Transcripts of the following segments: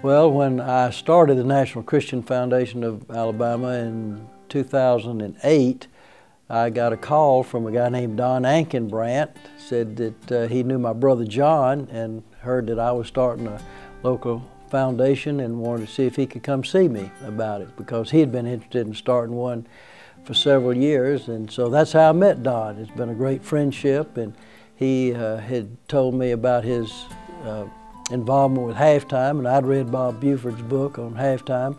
Well, when I started the National Christian Foundation of Alabama in 2008, I got a call from a guy named Don Ankenbrandt. Said that he knew my brother John and heard that I was starting a local foundation and wanted to see if he could come see me about it, because he had been interested in starting one for several years. And so that's how I met Don. It's been a great friendship, and he had told me about his involvement with Halftime, and I'd read Bob Buford's book on Halftime.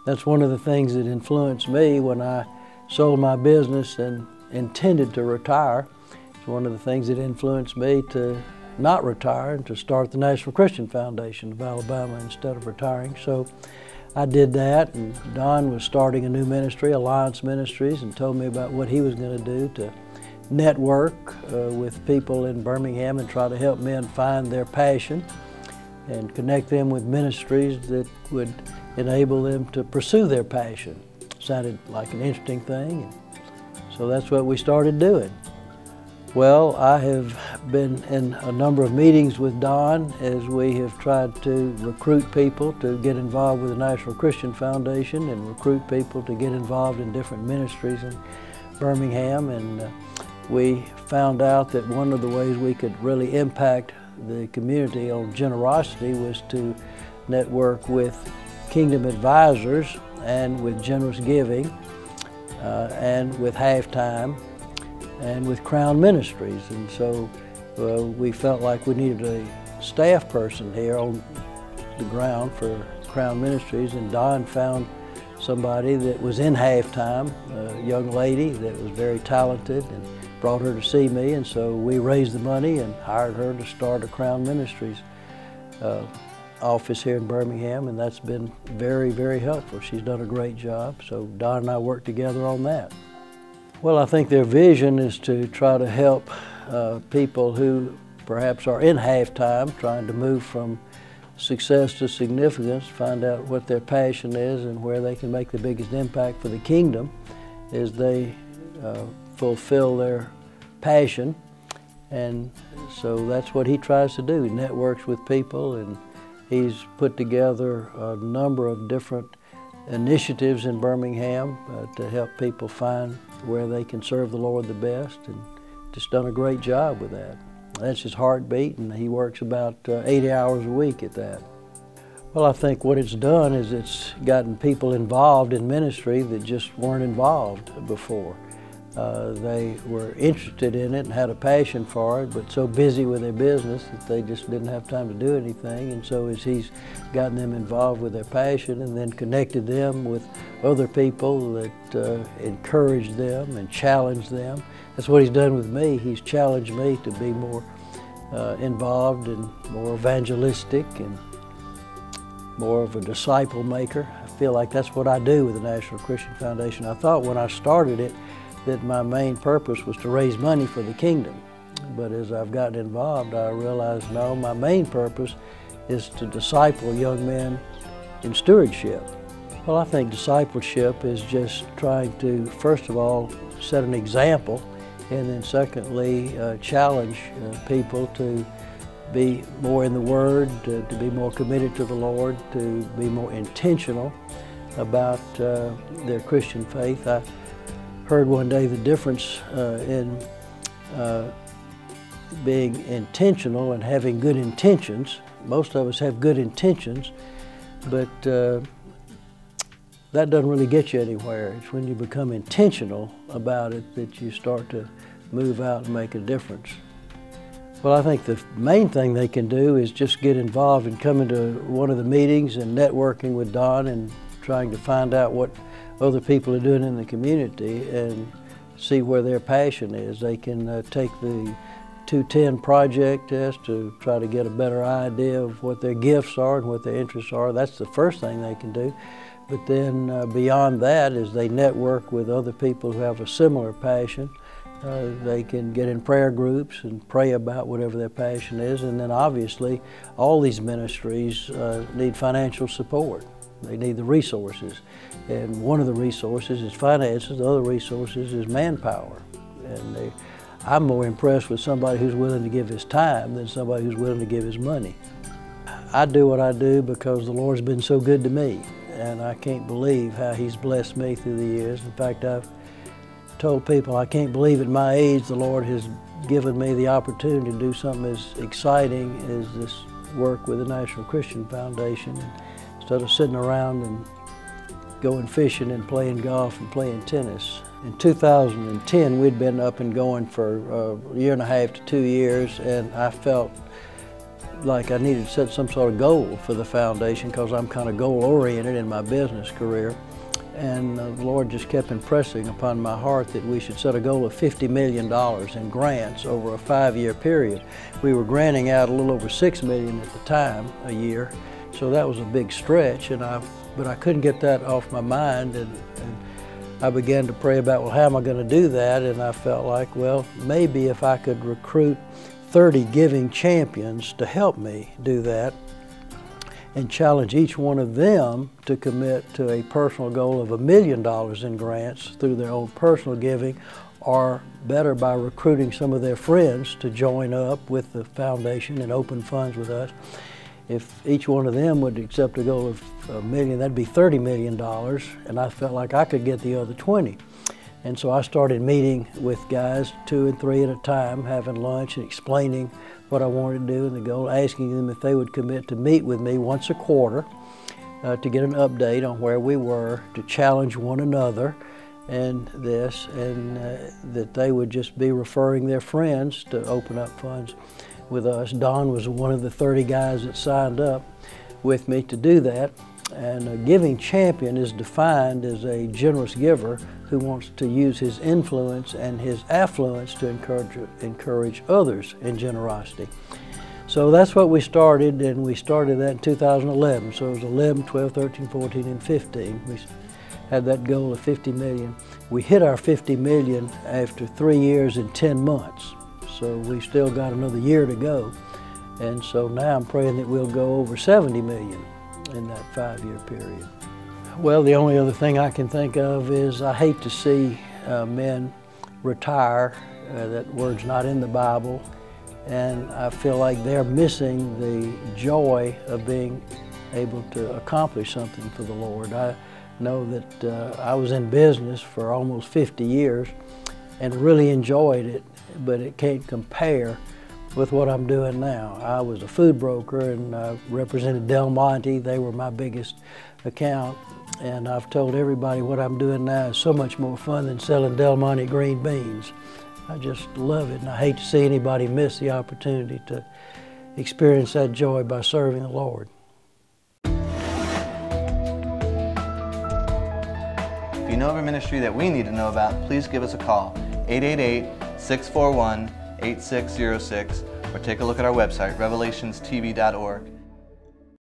That's one of the things that influenced me when I sold my business and intended to retire. It's one of the things that influenced me to not retire and to start the National Christian Foundation of Alabama instead of retiring. So I did that, and Don was starting a new ministry, Alliance Ministries, and told me about what he was going to do to network with people in Birmingham and try to help men find their passion and connect them with ministries that would enable them to pursue their passion. Sounded like an interesting thing, so that's what we started doing. Well, I have been in a number of meetings with Don as we have tried to recruit people to get involved with the National Christian Foundation and recruit people to get involved in different ministries in Birmingham. And we found out that one of the ways we could really impact the community on generosity was to network with Kingdom Advisors and with Generous Giving and with Halftime and with Crown Ministries. And so we felt like we needed a staff person here on the ground for Crown Ministries, and Don found somebody that was in Halftime, a young lady that was very talented, and brought her to see me, and so we raised the money and hired her to start a Crown Ministries office here in Birmingham, and that's been very, very helpful. She's done a great job, so Don and I worked together on that. Well, I think their vision is to try to help people who perhaps are in Halftime, trying to move from success to significance, find out what their passion is and where they can make the biggest impact for the kingdom as they fulfill their passion. And so that's what he tries to do. He networks with people, and he's put together a number of different initiatives in Birmingham to help people find where they can serve the Lord the best, and just done a great job with that. That's his heartbeat, and he works about 80 hours a week at that. Well, I think what it's done is it's gotten people involved in ministry that just weren't involved before. They were interested in it and had a passion for it, but so busy with their business that they just didn't have time to do anything. And so as he's gotten them involved with their passion and then connected them with other people that encouraged them and challenged them, that's what he's done with me. He's challenged me to be more involved and more evangelistic and more of a disciple maker. I feel like that's what I do with the National Christian Foundation. I thought when I started it that my main purpose was to raise money for the kingdom. But as I've gotten involved, I realized, no, my main purpose is to disciple young men in stewardship. Well, I think discipleship is just trying to, first of all, set an example, and then secondly, challenge people to be more in the Word, to be more committed to the Lord, to be more intentional about their Christian faith. I heard one day the difference in being intentional and having good intentions. Most of us have good intentions, but that doesn't really get you anywhere. It's when you become intentional about it that you start to move out and make a difference. Well, I think the main thing they can do is just get involved and come into one of the meetings and networking with Don and trying to find out what other people are doing in the community and see where their passion is. They can take the 210 project test to try to get a better idea of what their gifts are and what their interests are. That's the first thing they can do. But then beyond that, as they network with other people who have a similar passion, they can get in prayer groups and pray about whatever their passion is. And then obviously all these ministries need financial support. They need the resources. And one of the resources is finances, the other resources is manpower. And I'm more impressed with somebody who's willing to give his time than somebody who's willing to give his money. I do what I do because the Lord's been so good to me, and I can't believe how He's blessed me through the years. In fact, I've told people I can't believe at my age the Lord has given me the opportunity to do something as exciting as this work with the National Christian Foundation, instead of sitting around and going fishing and playing golf and playing tennis. In 2010, we'd been up and going for a year and a half to 2 years, and I felt like I needed to set some sort of goal for the foundation because I'm kind of goal-oriented in my business career. And the Lord just kept impressing upon my heart that we should set a goal of $50 million in grants over a 5-year period. We were granting out a little over $6 million at the time a year, so that was a big stretch. But I couldn't get that off my mind, and I began to pray about, well, how am I going to do that? And I felt like, well, maybe if I could recruit 30 giving champions to help me do that, and challenge each one of them to commit to a personal goal of $1 million in grants through their own personal giving, or better, by recruiting some of their friends to join up with the foundation and open funds with us. If each one of them would accept a goal of $1 million, that'd be $30 million, and I felt like I could get the other 20. And so I started meeting with guys 2 and 3 at a time, having lunch and explaining what I wanted to do and the goal, asking them if they would commit to meet with me once a quarter to get an update on where we were, to challenge one another and that they would just be referring their friends to open up funds with us. Don was one of the 30 guys that signed up with me to do that. And a giving champion is defined as a generous giver who wants to use his influence and his affluence to encourage others in generosity. So that's what we started, and we started that in 2011. So it was 11, 12, 13, 14, and 15. We had that goal of 50 million. We hit our 50 million after 3 years and 10 months. So we still got another year to go. And so now I'm praying that we'll go over 70 million in that 5-year period. Well, the only other thing I can think of is I hate to see men retire. That word's not in the Bible, and I feel like they're missing the joy of being able to accomplish something for the Lord. I know that I was in business for almost 50 years and really enjoyed it, but it can't compare with what I'm doing now. I was a food broker and I represented Del Monte. They were my biggest account, and I've told everybody what I'm doing now is so much more fun than selling Del Monte green beans. I just love it, and I hate to see anybody miss the opportunity to experience that joy by serving the Lord. If you know of a ministry that we need to know about, please give us a call, 888-641-8606, or take a look at our website, revelationstv.org.